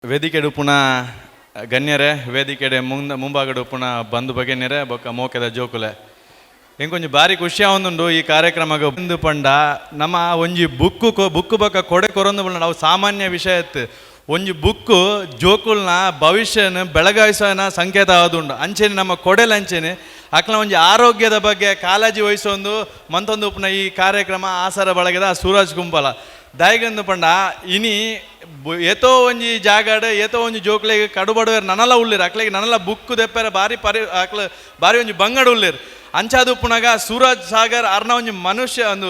ವೇದಿಕೆಡು ಪುನಃ ಗಣ್ಯರೇ ವೇದಿಕೆಡೆ ಮುಂಭಾಗಡು ಪುನಃ ಬಂದು ಬಗೆನ್ಯರೇ ಬೊಕ್ಕ ಮೋಕೆದ ಜೋಕುಲೆ ಇಂಕೊಂಚ ಬಾರಿ ಖುಷಿ ಆವೊಂದುಂಡು ಈ ಕಾರ್ಯಕ್ರಮಗ ಬಂದು ಪಂಡ ನಮ್ಮ ಒಂಜಿ ಬುಕ್ಕು ಬೊಕ್ಕ ಕೊಡೆ ಕೊರೊಂದು ಪಂಡ ಅವು ಸಾಮಾನ್ಯ ವಿಷಯ ಇತ್ತು ಒಂಜಿ ಬುಕ್ಕು ಜೋಕುಲ್ನ ಭವಿಷ್ಯನ ಬೆಳಗಾಯಿಸೋನ ಸಂಕೇತ ಆದುಂಡು ಅಂಚೆನೆ ನಮ್ಮ ಕೊಡೆಲ್ ಅಂಚೆನೆ ಅಕ್ಲ ಒಂಜಿ ಆರೋಗ್ಯದ ಬಗ್ಗೆ ಕಾಳಜಿ ವಹಿಸೊಂದು ಮಂತೊಂದು ಉಪ್ನ ಈ ಕಾರ್ಯಕ್ರಮ ಆಸರ ಬಳಗದ ಸೂರಜ್ ಕುಂಪಲ ದಾಯಿಗಂದು ಪಂಡ ಇನಿ ಏತೋ ಒಂಜಿ ಜಾಗಡ್ ಏತೋ ಒಂಜಿ ಜೋಕ್ಲೆಗ್ ಕಡುಬಡುವೇರು ನನಲ ಉಳ್ಳಿರು ಅಕ್ಲೆಗೆ ನನಲ ಬುಕ್ಕು ದೆಪ್ಪರೆ ಬಾರಿ ಅಕ್ಲ ಬಾರಿ ಒಂಜಿ ಬಂಗಡ್ ಉಳ್ಳಿರು ಅಂಚಾದು ಪುನಗ ಸೂರಜ್ ಸಾಗರ್ ಅರ್ನ ಒಂಜಿ ಮನುಷ್ಯ ಒಂದು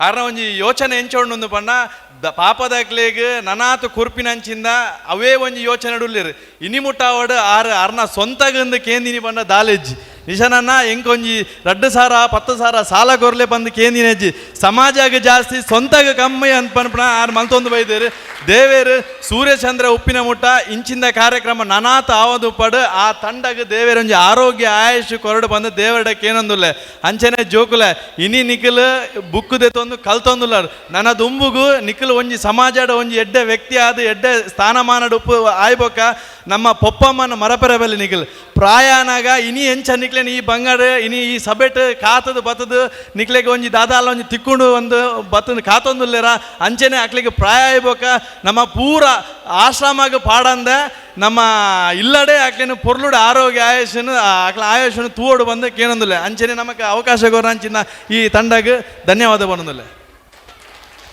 ಅರ್ನ ಒಂಜಿ ಯೋಚನೆ ಎಂಚೋಂಡು ಪಂಡ ಪಾಪದಕ್ಲೆಗ್ ನನಾತು ಕುರ್ಪಿನಂಚಿಂದ ಅವೇ ಒಂಜಿ ಯೋಚನೆ ಉಳ್ಳಿರು ಇನಿ ಮುಟ್ಟಾವಡು ಅರ್ನ ಸ್ವಂತಗಂದು ಕೇಂದಿನಿ ಪಂಡ ದಾಲೆಜ್ಜಿ ನಿಶನನ್ನ ಎಂಕೊಂಜಿ 2,000-10,000 ಸಾಲ ಕೊರ್ಲೆ ಬಂದು ಕೇಂದಿನೆಜ್ಜಿ ಸಮಾಜಾಗ ಜಾಸ್ತಿ ಸ್ವಂತಗ ಕಮ್ಮಿ ಅಂತ ಪನ್ಪಣ ಆರು ಮಲ್ತೊಂದು ಬೈದೇರು ದೇವೇರು ಸೂರ್ಯಚಂದ್ರ ಉಪ್ಪಿನ ಮುಟ್ಟ ಇಂಚಿಂದ ಕಾರ್ಯಕ್ರಮ ನನಾತ ಆವದು ಪಡು ಆ ತಂಡಗ ದೇವೇರು ಒಂಜಿ ಆರೋಗ್ಯ ಆಯುಷ್ ಕೊರಡು ಬಂದು ದೇವರಡಕ್ಕೆ ಏನೊಂದುಲ್ಲೆ ಅಂಚನೆ ಜೋಕುಲೆ ಇನಿ ನಿಖಿಲ್ ಬುಕ್ಕು ದೆತ್ತೊಂದು ಕಲ್ತೊಂದುಲ್ಲಾರು ನನ್ನ ದುಂಬುಗು ನಿಖಿಲ್ ಒಂಜಿ ಸಮಾಜದ ಒಂಜಿ ಎಡ್ಡೆ ವ್ಯಕ್ತಿ ಆದ ಎಡ್ಡೆ ಸ್ಥಾನಮಾನದ ಉಪ್ಪು ಆಯ್ಬೊಕ್ಕ ನಮ್ಮ ಪೊಪ್ಪಮ್ಮನ ಮರಪೆರಬಲ್ಲಿ ನಿಖಿಲ್ ಪ್ರಾಯನಾಗ ಇನಿ ಎಂಚ ನಿಕ್ಲೇನು ಈ ಬಂಗಾರ ಇನಿ ಈ ಸಬೆಟ್ ಕಾತದು ಬತ್ತದು ನಿಕ್ಲೆಗೆ ಒಂಜಿ ದಾದಾಲ ಒಂಜಿ ತಿಕ್ಕೊಂಡು ಒಂದು ಬತ್ತದು ಕಾತೊಂದುಲ್ಲೇರ ಅಂಚೆನೆ ಅಕ್ಲಿಗೆ ಪ್ರಾಯ ಆಯ್ಬೋಕ ನಮ್ಮ ಪೂರ ಆಶ್ರಮಾಗ ಪಾಡಂದ ನಮ್ಮ ಇಲ್ಲಡೆ ಅಕ್ಲೇನು ಪೊರ್ಲುಡು ಆರೋಗ್ಯ ಆಯುಷನು ಅಕ್ಲ ಆಯುಷನು ತೂವಡು ಬಂದು ಕೇನೊಂದುಲ್ಲೆ ಅಂಚೆನೆ ನಮಗೆ ಅವಕಾಶ ಗೋರ ಅಂಚಿನ ಈ ತಂಡಗೆ ಧನ್ಯವಾದ ಬರೋದಿಲ್ಲ.